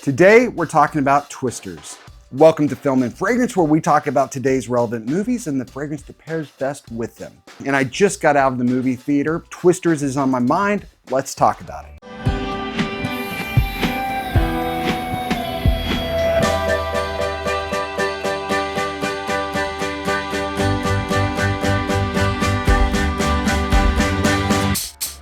Today, we're talking about Twisters. Welcome to Film and Fragrance, where we talk about today's relevant movies and the fragrance that pairs best with them. And I just got out of the movie theater. Twisters is on my mind. Let's talk about it.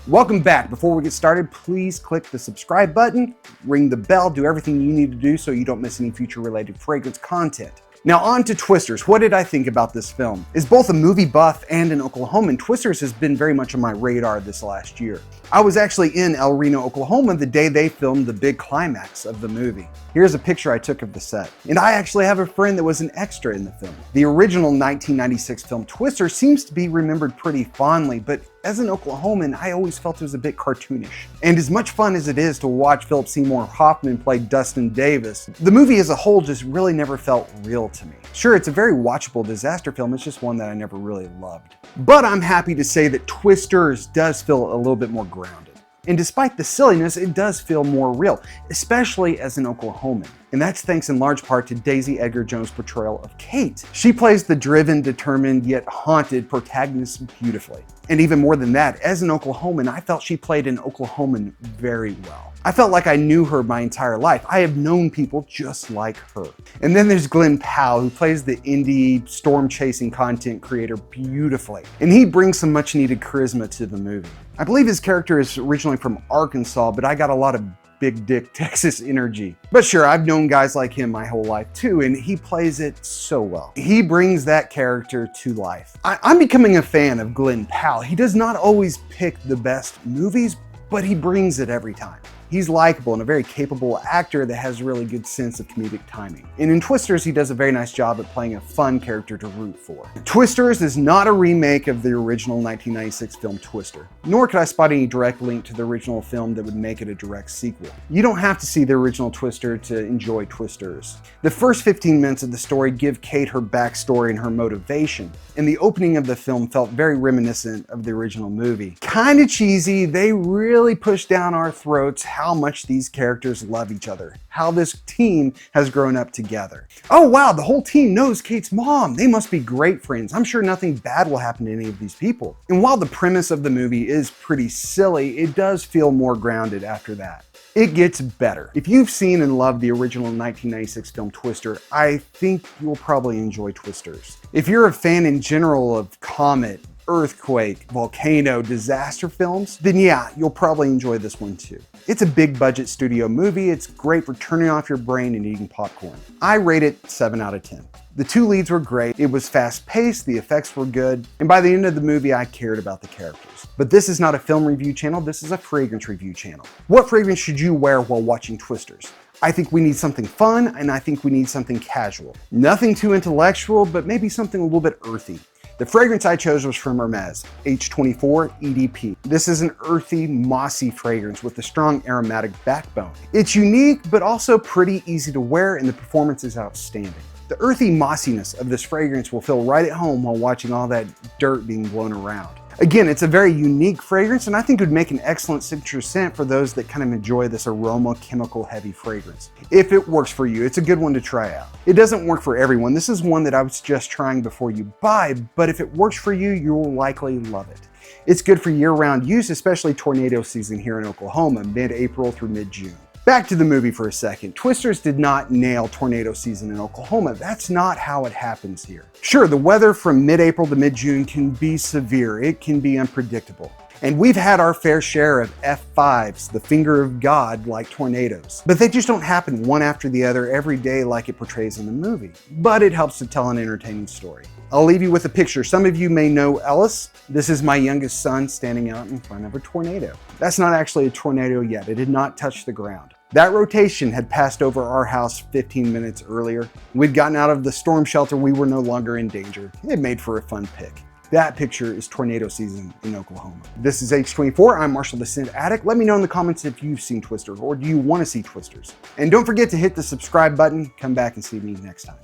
Welcome back. Before we get started, please click the subscribe button, ring the bell, do everything you need to do so you don't miss any future related fragrance content. Now on to Twisters. What did I think about this film? As both a movie buff and an Oklahoman, Twisters has been very much on my radar this last year. I was actually in El Reno, Oklahoma the day they filmed the big climax of the movie. Here's a picture I took of the set. And I actually have a friend that was an extra in the film. The original 1996 film Twister seems to be remembered pretty fondly, but as an Oklahoman, I always felt it was a bit cartoonish. And as much fun as it is to watch Philip Seymour Hoffman play Dustin Davis, the movie as a whole just really never felt real to me. Sure, it's a very watchable disaster film, it's just one that I never really loved. But I'm happy to say that Twisters does feel a little bit more grounded. And despite the silliness, it does feel more real, especially as an Oklahoman. And that's thanks in large part to Daisy Edgar Jones' portrayal of Kate. She plays the driven, determined, yet haunted protagonist beautifully. And even more than that, as an Oklahoman, I felt she played an Oklahoman very well. I felt like I knew her my entire life. I have known people just like her. And then there's Glenn Powell, who plays the indie, storm-chasing content creator beautifully. And he brings some much-needed charisma to the movie. I believe his character is originally from Arkansas, but I got a lot of big dick Texas energy. But sure, I've known guys like him my whole life too, and he plays it so well. He brings that character to life. I'm becoming a fan of Glenn Powell. He does not always pick the best movies, but he brings it every time. He's likable and a very capable actor that has a really good sense of comedic timing. And in Twisters, he does a very nice job at playing a fun character to root for. Twisters is not a remake of the original 1996 film Twister, nor could I spot any direct link to the original film that would make it a direct sequel. You don't have to see the original Twister to enjoy Twisters. The first 15 minutes of the story give Kate her backstory and her motivation, and the opening of the film felt very reminiscent of the original movie. Kinda cheesy, they really push down our throats how much these characters love each other, how this team has grown up together. Oh wow, the whole team knows Kate's mom. They must be great friends. I'm sure nothing bad will happen to any of these people. And while the premise of the movie is pretty silly, it does feel more grounded after that. It gets better. If you've seen and loved the original 1996 film Twister, I think you'll probably enjoy Twisters. If you're a fan in general of comet, earthquake, volcano, disaster films, then yeah, you'll probably enjoy this one too. It's a big budget studio movie. It's great for turning off your brain and eating popcorn. I rate it 7 out of 10. The two leads were great, it was fast paced, the effects were good, and by the end of the movie I cared about the characters. But this is not a film review channel, this is a fragrance review channel. What fragrance should you wear while watching Twisters? I think we need something fun, and I think we need something casual. Nothing too intellectual, but maybe something a little bit earthy. The fragrance I chose was from Hermes H24 EDP. This is an earthy, mossy fragrance with a strong aromatic backbone. It's unique, but also pretty easy to wear, and the performance is outstanding. The earthy mossiness of this fragrance will feel right at home while watching all that dirt being blown around. Again, it's a very unique fragrance, and I think it would make an excellent signature scent for those that kind of enjoy this aroma, chemical heavy fragrance. If it works for you, it's a good one to try out. It doesn't work for everyone. This is one that I would suggest trying before you buy, but if it works for you, you will likely love it. It's good for year-round use, especially tornado season here in Oklahoma, mid-April through mid-June. Back to the movie for a second. Twisters did not nail tornado season in Oklahoma. That's not how it happens here. Sure, the weather from mid-April to mid-June can be severe. It can be unpredictable. And we've had our fair share of F5s, the finger of God, like tornadoes. But they just don't happen one after the other every day like it portrays in the movie. But it helps to tell an entertaining story. I'll leave you with a picture. Some of you may know Ellis. This is my youngest son standing out in front of a tornado. That's not actually a tornado yet. It did not touch the ground. That rotation had passed over our house 15 minutes earlier. We'd gotten out of the storm shelter. We were no longer in danger. It made for a fun pic. That picture is tornado season in Oklahoma. This is H24. I'm Marshall the Scent Addict. Let me know in the comments if you've seen Twisters or do you want to see Twisters. And don't forget to hit the subscribe button. Come back and see me next time.